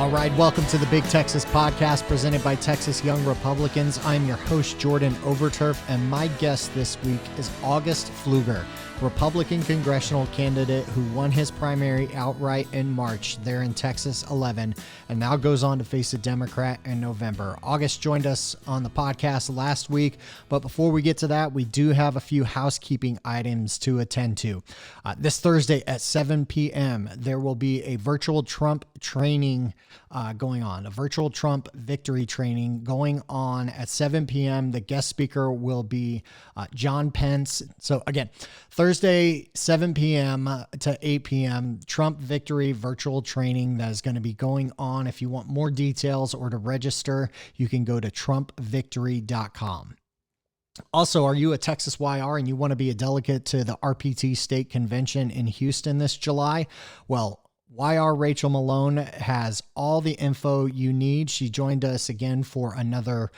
All right, welcome to the Big Texas Podcast presented by Texas Young Republicans. I'm your host, Jordan Overturf, and my guest this week is August Pfluger, Republican congressional candidate who won his primary outright in March there in Texas 11 and now goes on to face a Democrat in November. August joined us on the podcast last week, but before we get to that, we do have a few housekeeping items to attend to. This Thursday at 7 p.m., there will be a virtual Trump training going on, a virtual Trump victory training going on at 7 p.m. The guest speaker will be John Pence. So again, Thursday, 7 p.m. to 8 p.m., Trump victory virtual training that is going to be going on. If you want more details or to register, you can go to trumpvictory.com. Also, are you a Texas YR and you want to be a delegate to the RPT State Convention in Houston this July? Well, YR Rachel Malone has all the info you need. She joined us again for another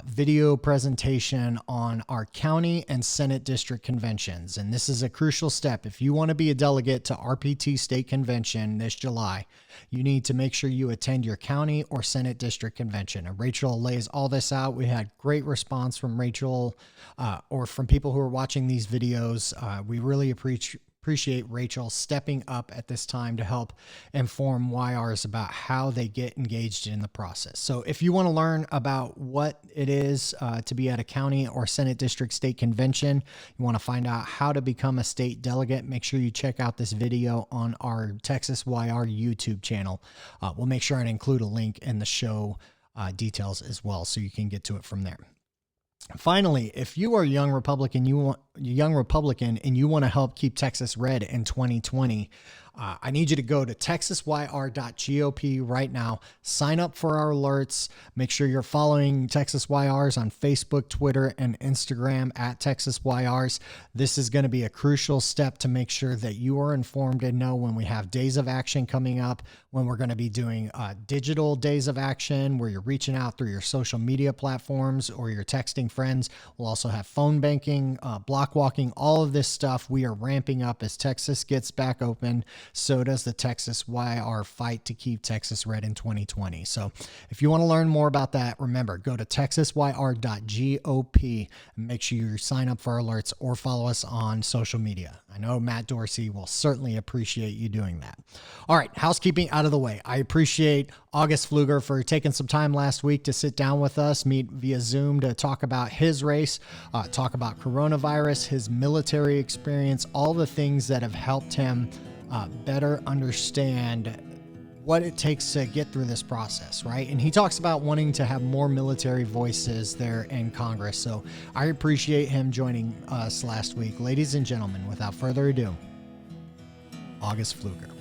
video presentation on our county and Senate district conventions. And this is a crucial step. If you want to be a delegate to RPT State Convention this July, you need to make sure you attend your county or Senate district convention. And Rachel lays all this out. We had great response from Rachel or from people who are watching these videos. We really appreciate Rachel stepping up at this time to help inform YRs about how they get engaged in the process. So if you want to learn about what it is to be at a county or Senate district state convention, you want to find out how to become a state delegate, make sure you check out this video on our Texas YR YouTube channel. We'll make sure and include a link in the show details as well, so you can get to it from there. Finally, if you are a young Republican, and you want to help keep Texas red in 2020, I need you to go to texasyr.gop right now. Sign up for our alerts. Make sure you're following Texas YRs on Facebook, Twitter, and Instagram at Texas YRs. This is going to be a crucial step to make sure that you are informed and know when we have days of action coming up, when we're going to be doing digital days of action, where you're reaching out through your social media platforms or you're texting friends. We'll also have phone banking, block walking, all of this stuff. We are ramping up as Texas gets back open. So does the Texas YR fight to keep Texas red in 2020. So if you want to learn more about that, remember, go to texasyr.gop and make sure you sign up for our alerts or follow us on social media. I know Matt Dorsey will certainly appreciate you doing that. All right, housekeeping out of the way. I appreciate August Pfluger for taking some time last week to sit down with us, meet via Zoom to talk about his race, talk about coronavirus, his military experience, all the things that have helped him better understand what it takes to get through this process, right? And he talks about wanting to have more military voices there in Congress. So I appreciate him joining us last week. Ladies and gentlemen, without further ado, August Pfluger. All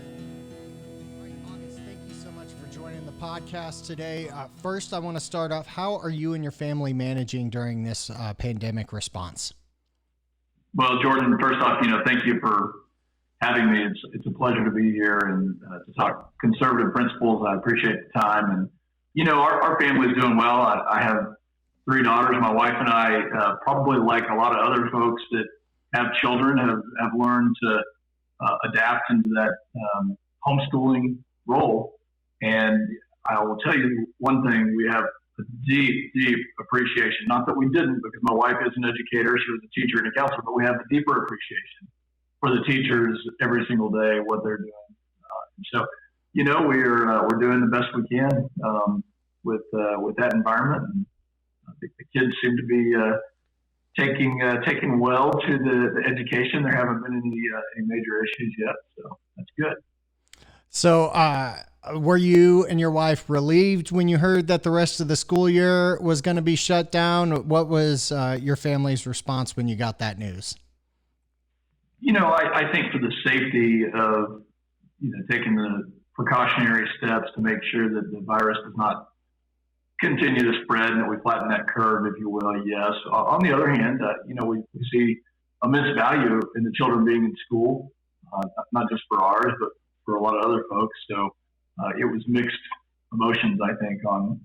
right, August, thank you so much for joining the podcast today. First, I want to start off, how are you and your family managing during this pandemic response? Well, Jordan, first off, thank you for having me. It's a pleasure to be here and to talk conservative principles. I appreciate the time. And, our family's doing well. I have 3 daughters. My wife and I, probably like a lot of other folks that have children, have learned to adapt into that homeschooling role. And I will tell you one thing, we have a deep, deep appreciation. Not that we didn't, because my wife is an educator. She was a teacher and a counselor, but we have a deeper appreciation for the teachers every single day, what they're doing. So, we're doing the best we can with that environment. And I think the kids seem to be taking well to the education. There haven't been any major issues yet, so that's good. So, were you and your wife relieved when you heard that the rest of the school year was going to be shut down? What was your family's response when you got that news? I think for the safety of, taking the precautionary steps to make sure that the virus does not continue to spread and that we flatten that curve, if you will, yes. On the other hand, we see immense value in the children being in school, not just for ours, but for a lot of other folks. So it was mixed emotions, I think, on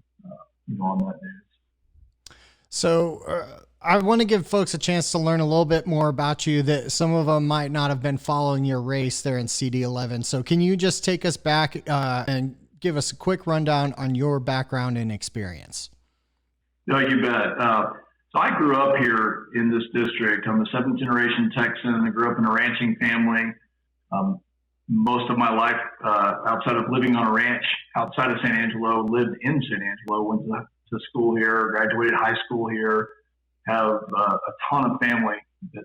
that news. So I want to give folks a chance to learn a little bit more about you, that some of them might not have been following your race there in CD11. So can you just take us back and give us a quick rundown on your background and experience? No, you bet. So I grew up here in this district. I'm a seventh generation Texan. I grew up in a ranching family. Most of my life, outside of living on a ranch outside of San Angelo, lived in San Angelo, went to school here, graduated high school here, have a ton of family that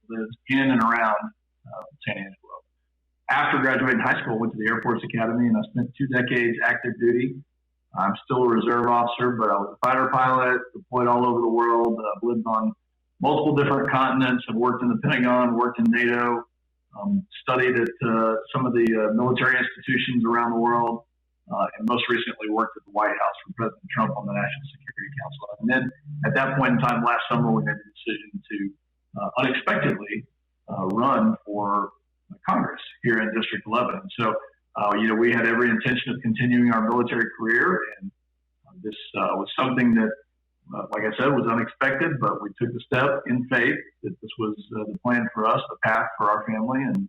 lives in and around San Angelo. After graduating high school, I went to the Air Force Academy and I spent 2 decades active duty. I'm still a reserve officer, but I was a fighter pilot, deployed all over the world. I've lived on multiple different continents. I've worked in the Pentagon, worked in NATO, studied at some of the military institutions around the world, and most recently worked at the White House for President Trump on the National Security Council. And then at that point in time last summer, we made the decision to unexpectedly run for Congress here in District 11. And so, we had every intention of continuing our military career, and this was something that, like I said, was unexpected, but we took the step in faith that this was the plan for us, the path for our family, and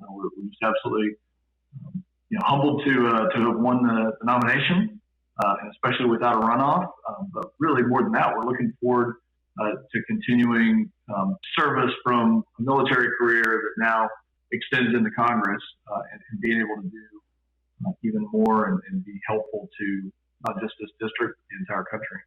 we're just absolutely, humbled to have won the nomination, and especially without a runoff. But really, more than that, we're looking forward to continuing service from a military career that now extends into Congress, and being able to do even more and be helpful to not just this district, the entire country.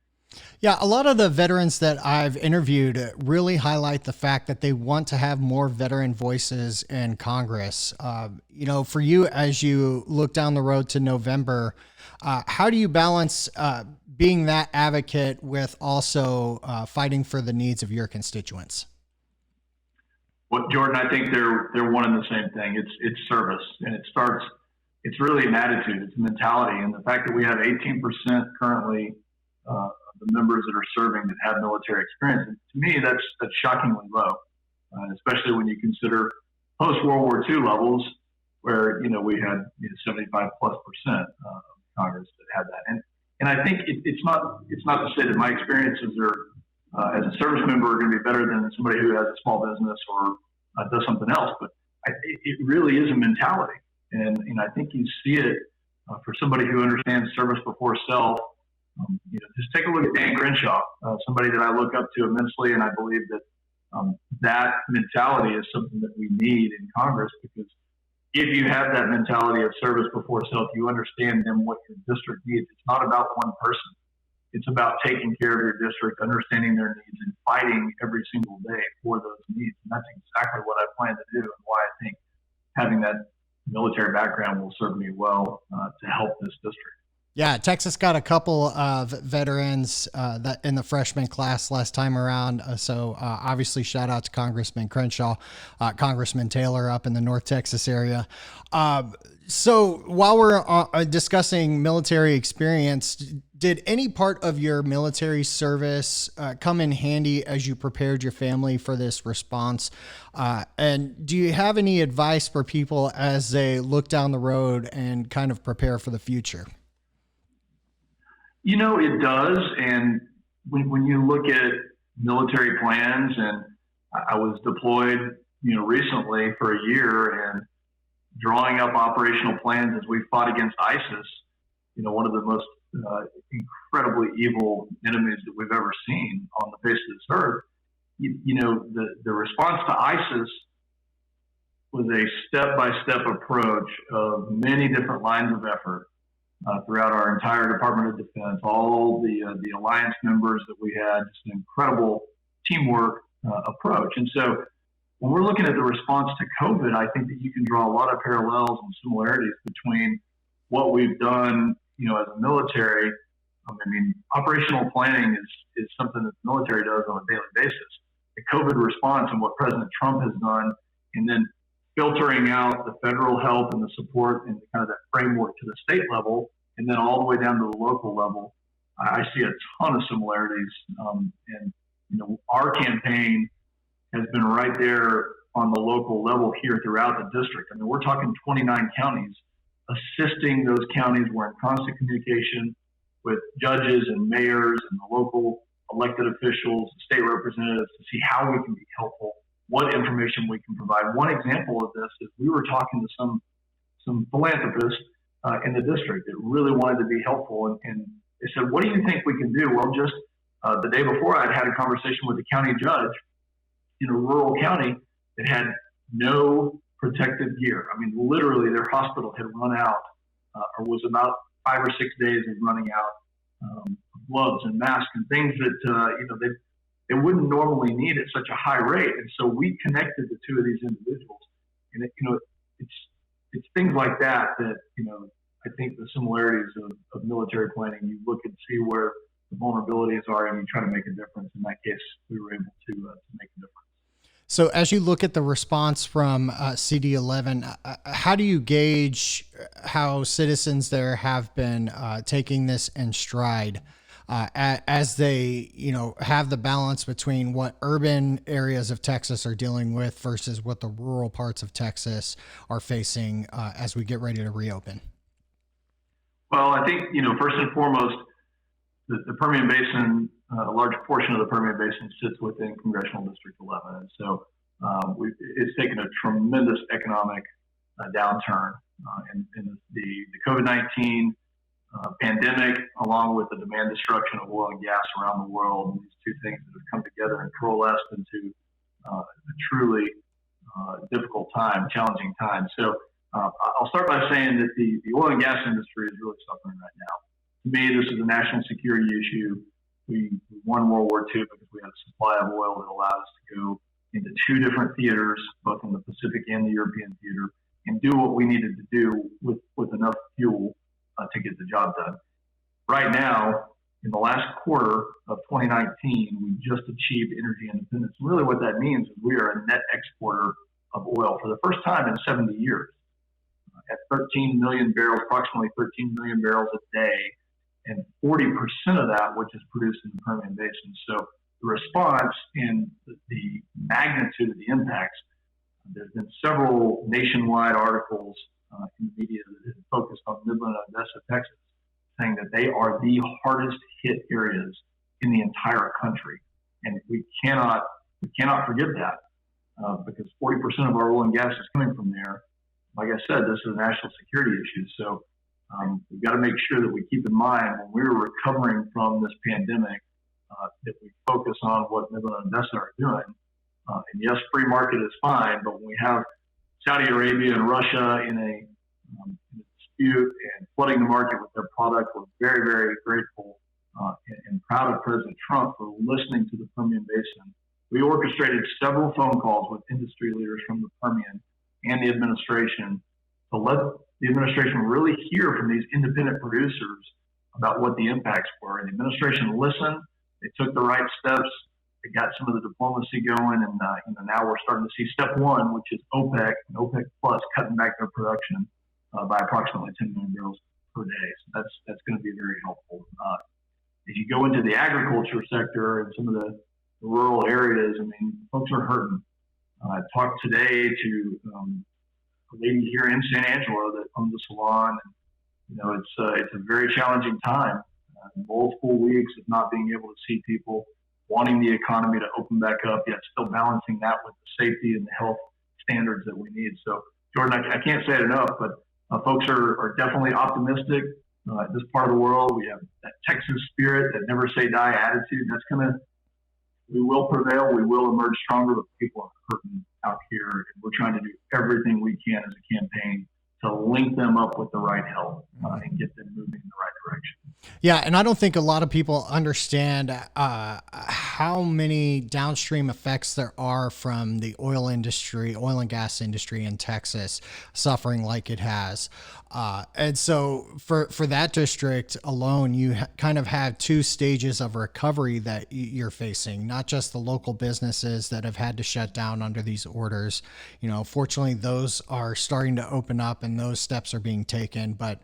Yeah, a lot of the veterans that I've interviewed really highlight the fact that they want to have more veteran voices in Congress. For you, as you look down the road to November, how do you balance being that advocate with also fighting for the needs of your constituents? Well, Jordan, I think they're one and the same thing. It's service, and it's really an attitude, it's a mentality, and the fact that we have 18% currently of the members that are serving that have military experience, and to me that's shockingly low, especially when you consider post-World War II levels where we had 75+% of Congress that had that, and I think it's not to say that my experiences are as a service member are going to be better than somebody who has a small business or does something else, but it really is a mentality. And I think you see it for somebody who understands service before self. Just take a look at Dan Crenshaw, somebody that I look up to immensely, and I believe that that mentality is something that we need in Congress, because if you have that mentality of service before self, you understand then what your district needs. It's not about one person. It's about taking care of your district, understanding their needs, and fighting every single day for those needs. And that's exactly what I plan to do, and why I think having that military background will serve me well to help this district. Yeah, Texas got a couple of veterans that in the freshman class last time around. So obviously, shout out to Congressman Crenshaw, Congressman Taylor up in the North Texas area. So while we're discussing military experience, did any part of your military service come in handy as you prepared your family for this response? And do you have any advice for people as they look down the road and kind of prepare for the future? It does. And when you look at military plans, and I was deployed, recently for a year, and drawing up operational plans as we fought against ISIS, one of the most incredibly evil enemies that we've ever seen on the face of this earth. The response to ISIS was a step-by-step approach of many different lines of effort throughout our entire Department of Defense, all the alliance members that we had, just an incredible teamwork approach. And so when we're looking at the response to COVID, I think that you can draw a lot of parallels and similarities between what we've done, as a military. Operational planning is something that the military does on a daily basis. The COVID response and what President Trump has done, and then filtering out the federal help and the support and kind of that framework to the state level, and then all the way down to the local level, I see a ton of similarities. Our campaign has been right there on the local level here throughout the district. We're talking 29 counties. Assisting those counties, we're in constant communication with judges and mayors and the local elected officials, state representatives, to see how we can be helpful, what information we can provide. One example of this is we were talking to some philanthropists in the district that really wanted to be helpful. And they said, what do you think we can do? Well, just the day before, I'd had a conversation with a county judge in a rural county that had no protective gear. I mean, literally their hospital had run out or was about 5 or 6 days of running out gloves and masks and things that, they wouldn't normally need at such a high rate. And so we connected the two of these individuals. And, it's things like that, I think the similarities of military planning, you look and see where the vulnerabilities are and you try to make a difference. In that case, we were able to make a difference. So as you look at the response from CD11, how do you gauge how citizens there have been taking this in stride as they, have the balance between what urban areas of Texas are dealing with versus what the rural parts of Texas are facing as we get ready to reopen? Well, I think, first and foremost, the Permian Basin, a large portion of the Permian Basin sits within Congressional District 11. And so it's taken a tremendous economic downturn. And the COVID-19 pandemic, along with the demand destruction of oil and gas around the world, and these two things that have come together and coalesced into a truly difficult time, challenging time. So I'll start by saying that the oil and gas industry is really suffering right now. To me, this is a national security issue. We won World War II because we had a supply of oil that allowed us to go into two different theaters, both in the Pacific and the European theater, and do what we needed to do with enough fuel to get the job done. Right now, in the last quarter of 2019, we just achieved energy independence. And really what that means is we are a net exporter of oil for the first time in 70 years. At 13 million barrels, approximately 13 million barrels a day, and 40% of that which is produced in the Permian Basin. So the response and the magnitude of the impacts, there's been several nationwide articles in the media that have focused on Midland and Odessa, Texas, saying that they are the hardest hit areas in the entire country. And we cannot forget that because 40% of our oil and gas is coming from there. Like I said, this is a national security issue. So we've got to make sure that we keep in mind when we're recovering from this pandemic that we focus on what Midland and Odessa are doing. And yes, free market is fine, but when we have Saudi Arabia and Russia in a dispute and flooding the market with their product, we're very, very grateful and proud of President Trump for listening to the Permian Basin. We orchestrated several phone calls with industry leaders from the Permian and the administration to let the administration really hear from these independent producers about what the impacts were. And the administration listened. They took the right steps. They got some of the diplomacy going. And now we're starting to see step one, which is OPEC and OPEC Plus cutting back their production by approximately 10 million barrels per day. So that's going to be very helpful. If you go into the agriculture sector and some of the rural areas, I mean, folks are hurting. I talked today to a lady here in San Angelo that owns a salon. And, it's a very challenging time. Multiple weeks of not being able to see people, wanting the economy to open back up, yet still balancing that with the safety and the health standards that we need. So, Jordan, I can't say it enough, but folks are definitely optimistic. This part of the world, we have that Texas spirit, that never say die attitude. We will prevail. We will emerge stronger, but people are hurting out here. And we're trying to do everything we can as a campaign to link them up with the right help and get them moving in the right direction. Yeah, and I don't think a lot of people understand how many downstream effects there are from the oil and gas industry in Texas suffering like it has. And so for that district alone, you kind of have two stages of recovery that you're facing, not just the local businesses that have had to shut down under these orders. Fortunately, those are starting to open up and those steps are being taken. But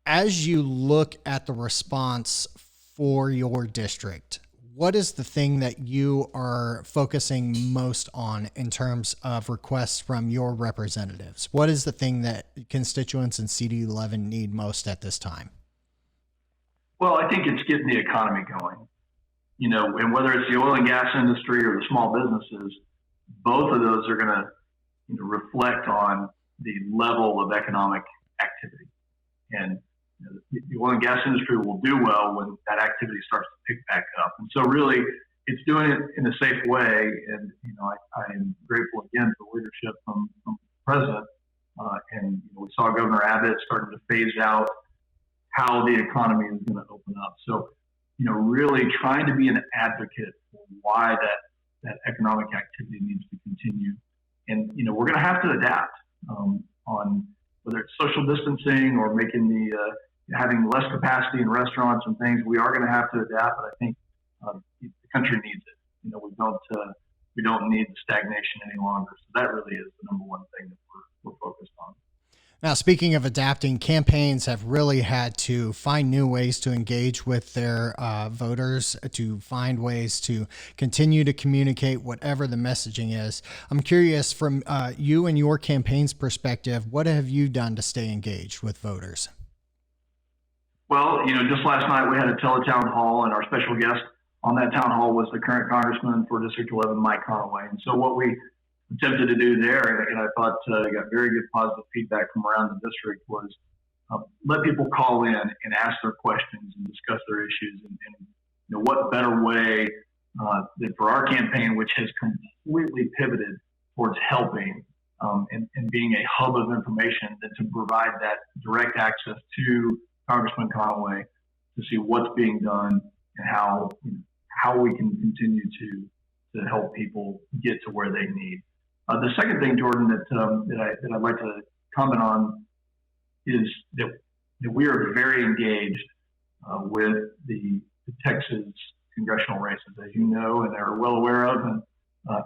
as you look at the response for your district, what is the thing that you are focusing most on in terms of requests from your representatives? What is the thing that constituents in CD11 need most at this time? Well, I think it's getting the economy going, and whether it's the oil and gas industry or the small businesses, both of those are going to reflect on the level of economic activity. And the oil and gas industry will do well when that activity starts to pick back up. And so really, it's doing it in a safe way. And, I am grateful again for leadership from the president. And we saw Governor Abbott starting to phase out how the economy is going to open up. So, really trying to be an advocate for why that economic activity needs to continue. And, we're going to have to adapt on whether it's social distancing or making having less capacity in restaurants and things. We are going to have to adapt, but I think the country needs it. We don't need the stagnation any longer. So that really is the number one thing that we're focused on. Now, speaking of adapting, campaigns have really had to find new ways to engage with their voters, to find ways to continue to communicate whatever the messaging is. I'm curious, from you and your campaign's perspective, what have you done to stay engaged with voters? Well, just last night we had a teletown hall, and our special guest on that town hall was the current Congressman for District 11, Mike Conaway. And so what we attempted to do there, and I thought got very good positive feedback from around the district, was let people call in and ask their questions and discuss their issues. And what better way than for our campaign, which has completely pivoted towards helping and being a hub of information, than to provide that direct access to Congressman Conaway to see what's being done and how we can continue to help people get to where they need. The second thing, Jordan, that I'd like to comment on is that we are very engaged with the Texas congressional races, as you know, and are well aware of, and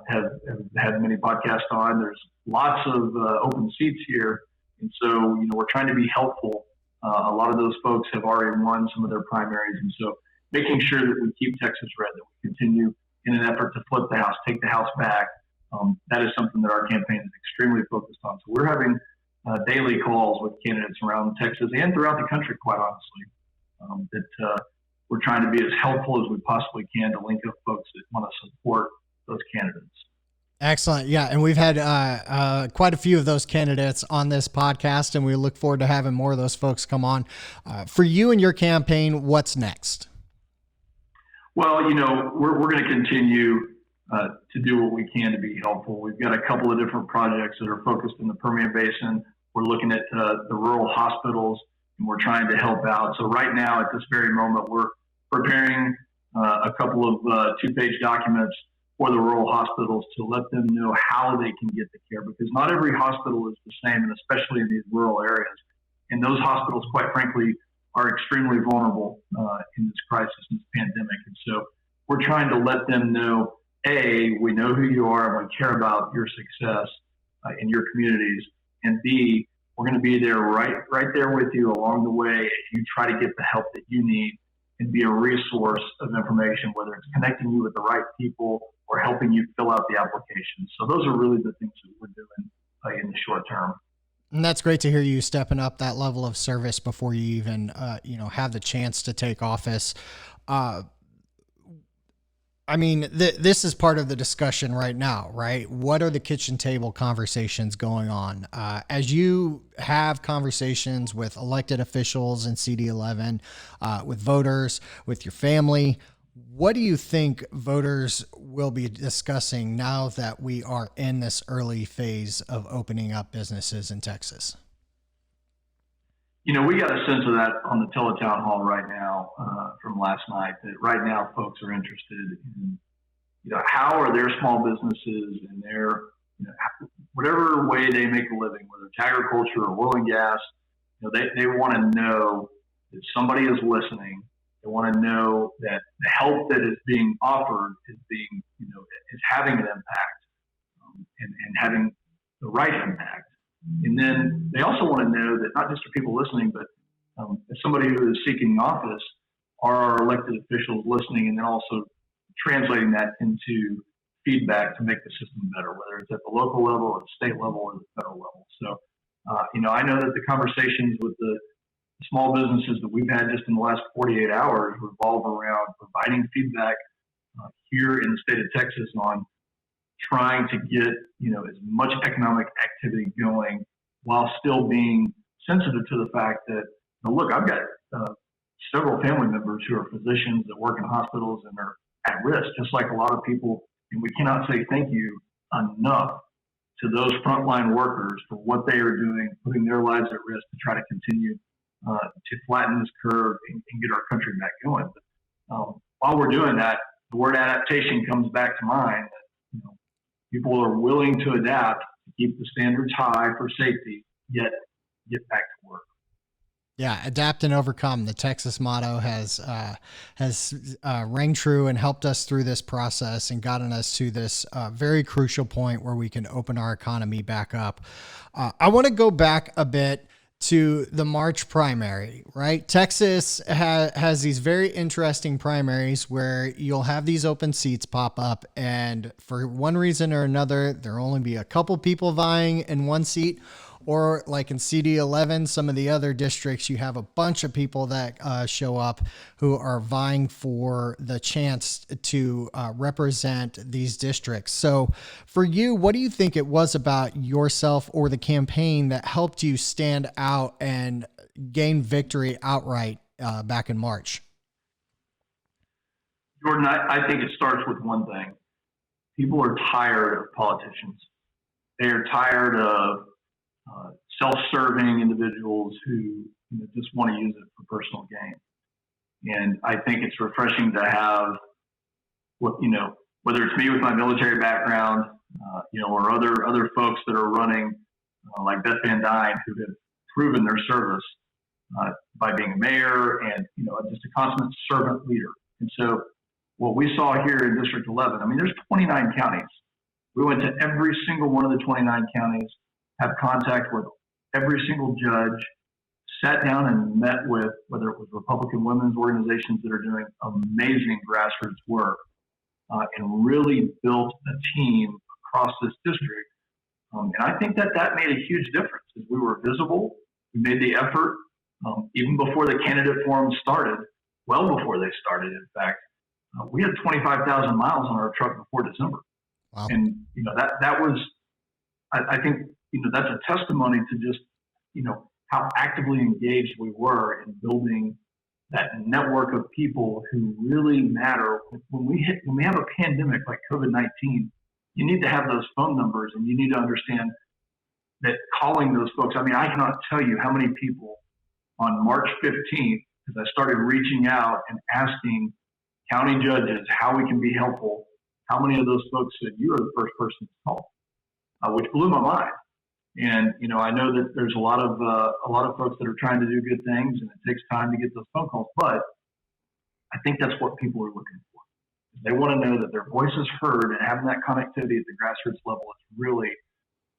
have had many podcasts on. There's lots of open seats here, and so we're trying to be helpful. A lot of those folks have already won some of their primaries, and so making sure that we keep Texas red, that we continue in an effort to flip the House, take the House back. That is something that our campaign is extremely focused on. So we're having daily calls with candidates around Texas and throughout the country, quite honestly, that we're trying to be as helpful as we possibly can to link up folks that want to support those candidates. Excellent. Yeah. And we've had quite a few of those candidates on this podcast, and we look forward to having more of those folks come on. For you and your campaign, what's next? Well, we're going to continue to do what we can to be helpful. We've got a couple of different projects that are focused in the Permian Basin. We're looking at the rural hospitals, and we're trying to help out. So right now, at this very moment, we're preparing a couple of two-page documents for the rural hospitals to let them know how they can get the care, because not every hospital is the same, and especially in these rural areas. And those hospitals, quite frankly, are extremely vulnerable in this crisis, in this pandemic. And so we're trying to let them know, A, we know who you are and we care about your success in your communities, and B, we're going to be there right there with you along the way as you try to get the help that you need and be a resource of information, whether it's connecting you with the right people or helping you fill out the application. So those are really the things that we're doing in the short term. And that's great to hear you stepping up that level of service before you even, have the chance to take office. This is part of the discussion right now, right? What are the kitchen table conversations going on? As you have conversations with elected officials in CD11, with voters, with your family, what do you think voters will be discussing now that we are in this early phase of opening up businesses in Texas? We got a sense of that on the teletown hall right now from last night, that right now folks are interested in, how are their small businesses and their, whatever way they make a living, whether it's agriculture or oil and gas, they want to know that somebody is listening. They want to know that the help that is being offered is being, is having an impact and having the right impact. And then they also want to know that not just for people listening, but as somebody who is seeking office, are our elected officials listening, and then also translating that into feedback to make the system better, whether it's at the local level or the state level or the federal level. So, I know that the conversations with the small businesses that we've had just in the last 48 hours revolve around providing feedback here in the state of Texas on trying to get, as much economic activity going while still being sensitive to the fact that look, I've got several family members who are physicians that work in hospitals and are at risk, just like a lot of people. And we cannot say thank you enough to those frontline workers for what they are doing, putting their lives at risk to try to continue to flatten this curve and get our country back going. But, while we're doing that, the word adaptation comes back to mind. People are willing to adapt to keep the standards high for safety, yet get back to work. Yeah, adapt and overcome. The Texas motto has rang true and helped us through this process and gotten us to this very crucial point where we can open our economy back up. I want to go back a bit to the March primary, right? Texas has these very interesting primaries where you'll have these open seats pop up, and for one reason or another, there'll only be a couple people vying in one seat. Or like in CD11, some of the other districts, you have a bunch of people that show up who are vying for the chance to represent these districts. So for you, what do you think it was about yourself or the campaign that helped you stand out and gain victory outright back in March? Jordan, I think it starts with one thing. People are tired of politicians. They are tired of self-serving individuals who just want to use it for personal gain. And I think it's refreshing to have whether it's me with my military background, or other folks that are running like Beth Van Dyne, who have proven their service by being a mayor and, just a consummate servant leader. And so what we saw here in District 11, there's 29 counties. We went to every single one of the 29 counties, have contact with every single judge, sat down and met with, whether it was Republican women's organizations that are doing amazing grassroots work, and really built a team across this district. And I think that made a huge difference. As we were visible, we made the effort, even before the candidate forum started, well before they started, in fact. We had 25,000 miles on our truck before December. Wow. And, that was, I think, that's a testimony to just, how actively engaged we were in building that network of people who really matter. When we have a pandemic like COVID-19, you need to have those phone numbers, and you need to understand that calling those folks. I cannot tell you how many people on March 15th, as I started reaching out and asking county judges how we can be helpful, how many of those folks said, "You are the first person to call," which blew my mind. And I know that there's a lot of folks that are trying to do good things, and it takes time to get those phone calls. But I think that's what people are looking for. They want to know that their voice is heard, and having that connectivity at the grassroots level is really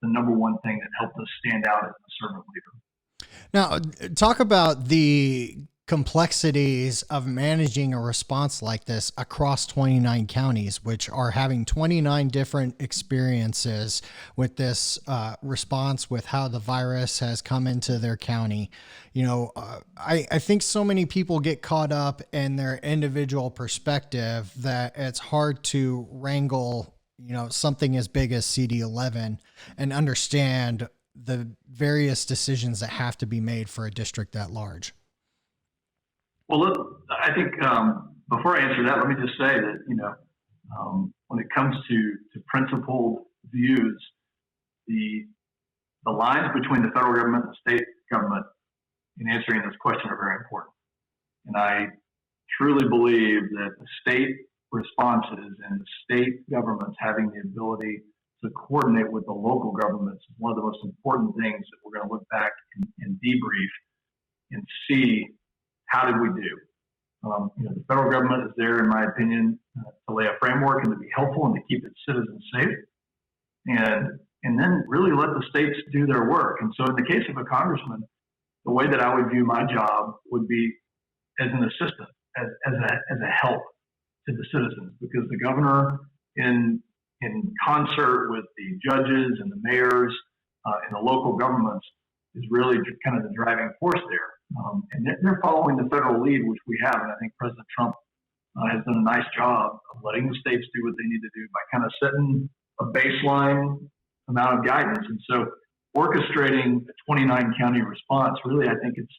the number one thing that helped us stand out as a servant leader. Now, talk about the complexities of managing a response like this across 29 counties, which are having 29 different experiences with this response, with how the virus has come into their county. I think so many people get caught up in their individual perspective that it's hard to wrangle, something as big as CD11 and understand the various decisions that have to be made for a district that large. Well, look, I think before I answer that, let me just say that, when it comes to principled views, the lines between the federal government and the state government in answering this question are very important. And I truly believe that the state responses and the state governments having the ability to coordinate with the local governments is one of the most important things that we're going to look back and debrief and see. How did we do? The federal government is there, in my opinion, to lay a framework and to be helpful and to keep its citizens safe, and then really let the states do their work. And so, in the case of a congressman, the way that I would view my job would be as an assistant, as a help to the citizens, because the governor, in concert with the judges and the mayors and the local governments, is really kind of the driving force there. And they're following the federal lead, which we have. And I think President Trump has done a nice job of letting the states do what they need to do by kind of setting a baseline amount of guidance. And so orchestrating a 29 county response, really, I think it's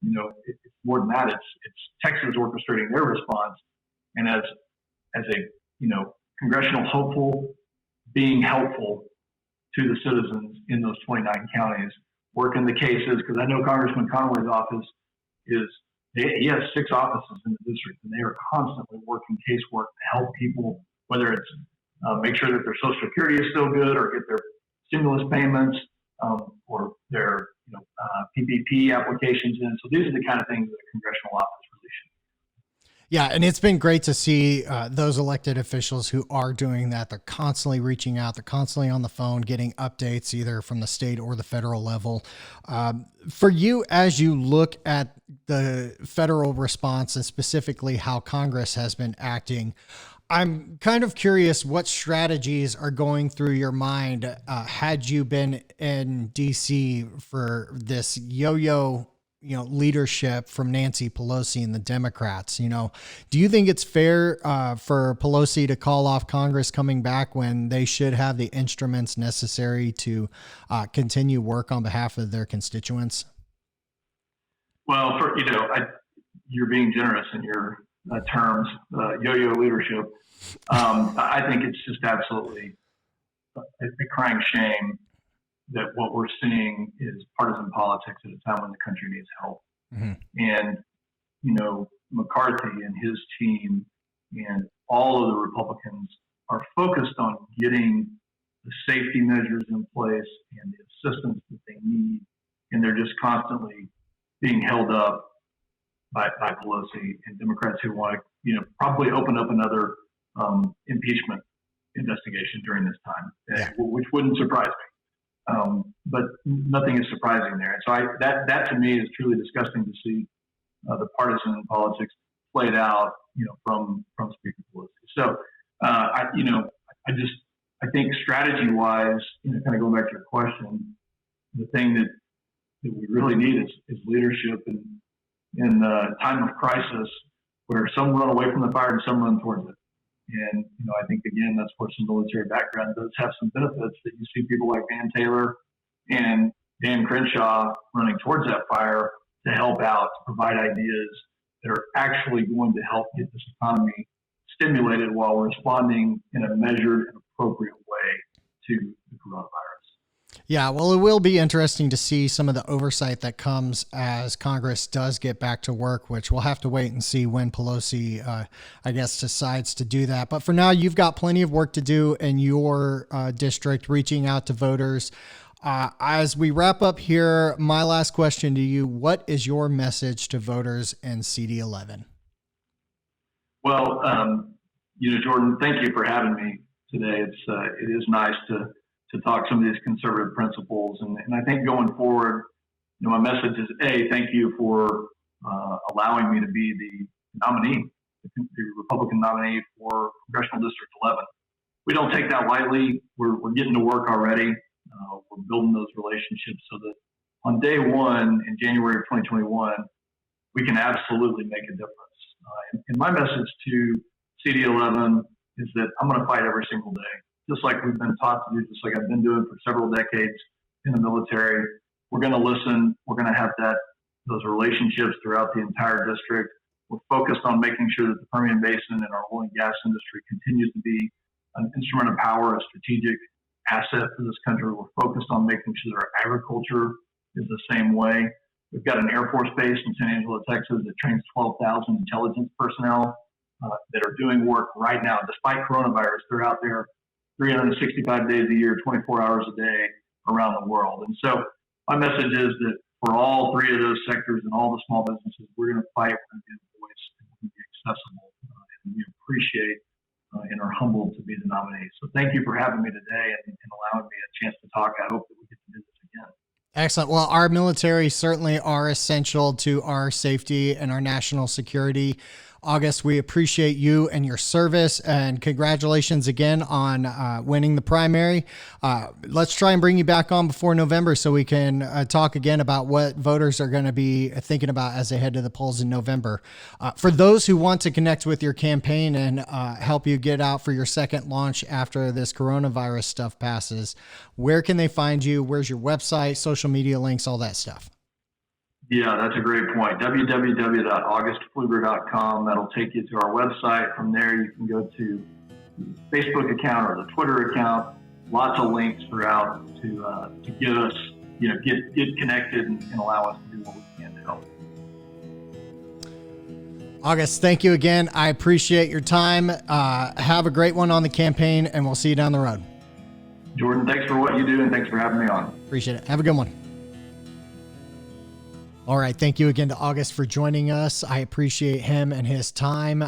it's more than that. It's Texas orchestrating their response, and as a congressional hopeful, being helpful to the citizens in those 29 counties, working the cases, because I know Congressman Conaway's office he has 6 offices in the district, and they are constantly working casework to help people, whether it's make sure that their Social Security is still good, or get their stimulus payments, or their PPP applications in. So these are the kind of things that a congressional office really should. Yeah, and it's been great to see those elected officials who are doing that. They're constantly reaching out. They're constantly on the phone, getting updates either from the state or the federal level. For you, as you look at the federal response and specifically how Congress has been acting, I'm kind of curious what strategies are going through your mind had you been in D.C. for this yo-yo leadership from Nancy Pelosi and the Democrats. Do you think it's fair for Pelosi to call off Congress coming back when they should have the instruments necessary to continue work on behalf of their constituents? Well, you're being generous in your terms, yo-yo leadership. I think it's just absolutely a crying shame that what we're seeing is partisan politics at a time when the country needs help. Mm-hmm. And, McCarthy and his team and all of the Republicans are focused on getting the safety measures in place and the assistance that they need. And they're just constantly being held up by Pelosi and Democrats who want to, probably open up another impeachment investigation during this time, which wouldn't surprise me. But nothing is surprising there. And so that to me is truly disgusting to see the partisan politics played out, from Speaker Pelosi. So, I think strategy wise, kind of going back to your question, the thing that we really need is leadership in a time of crisis where some run away from the fire and some run towards it. And, I think, again, that's where some military background does have some benefits, that you see people like Van Taylor and Dan Crenshaw running towards that fire to help out, to provide ideas that are actually going to help get this economy stimulated while responding in a measured and appropriate way to the coronavirus. Yeah, well, it will be interesting to see some of the oversight that comes as Congress does get back to work, which we'll have to wait and see when Pelosi, decides to do that. But for now, you've got plenty of work to do in your district, reaching out to voters. As we wrap up here, my last question to you, what is your message to voters in CD11? Well, Jordan, thank you for having me today. It is nice to talk some of these conservative principles. And I think going forward, my message is, thank you for allowing me to be the nominee, the Republican nominee for Congressional District 11. We don't take that lightly. We're getting to work already. We're building those relationships so that on day one in January of 2021, we can absolutely make a difference. And my message to CD11 is that I'm going to fight every single day, just like we've been taught to do, just like I've been doing for several decades in the military. We're going to listen. We're going to have those relationships throughout the entire district. We're focused on making sure that the Permian Basin and our oil and gas industry continues to be an instrument of power, a strategic asset for this country. We're focused on making sure that our agriculture is the same way. We've got an Air Force base in San Angelo, Texas that trains 12,000 intelligence personnel that are doing work right now. Despite coronavirus, they're out there 365 days a year, 24 hours a day around the world. And so my message is that for all three of those sectors and all the small businesses, we're going to fight, we're going to be a voice, and we're going to be accessible. And we appreciate and are humbled to be the nominee. So thank you for having me today and allowing me a chance to talk. I hope that we get to do this again. Excellent. Well, our military certainly are essential to our safety and our national security. August, we appreciate you and your service, and congratulations again on winning the primary. Let's try and bring you back on before November so we can talk again about what voters are going to be thinking about as they head to the polls in November. For those who want to connect with your campaign and help you get out for your second launch after this coronavirus stuff passes, where can they find you? Where's your website, social media links, all that stuff? Yeah, that's a great point. www.augustpfluger.com. That'll take you to our website. From there, you can go to the Facebook account or the Twitter account. Lots of links throughout to get us, get connected and allow us to do what we can to help. August, thank you again. I appreciate your time. Have a great one on the campaign, and we'll see you down the road. Jordan, thanks for what you do, and thanks for having me on. Appreciate it. Have a good one. All right. Thank you again to August for joining us. I appreciate him and his time,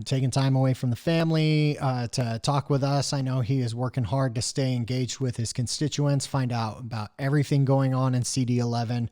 taking time away from the family to talk with us. I know he is working hard to stay engaged with his constituents, find out about everything going on in CD11.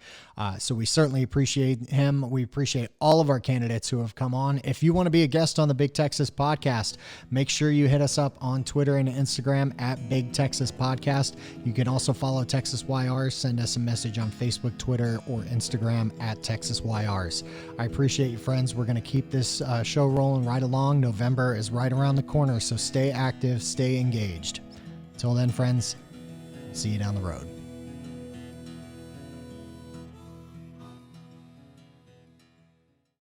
So we certainly appreciate him. We appreciate all of our candidates who have come on. If you want to be a guest on the Big Texas Podcast, make sure you hit us up on Twitter and Instagram at Big Texas Podcast. You can also follow Texas YRs. Send us a message on Facebook, Twitter, or Instagram at Texas YRs. I appreciate you, friends. We're going to keep this show rolling right along. November is right around the corner, so stay active, stay engaged. Until then, friends, see you down the road.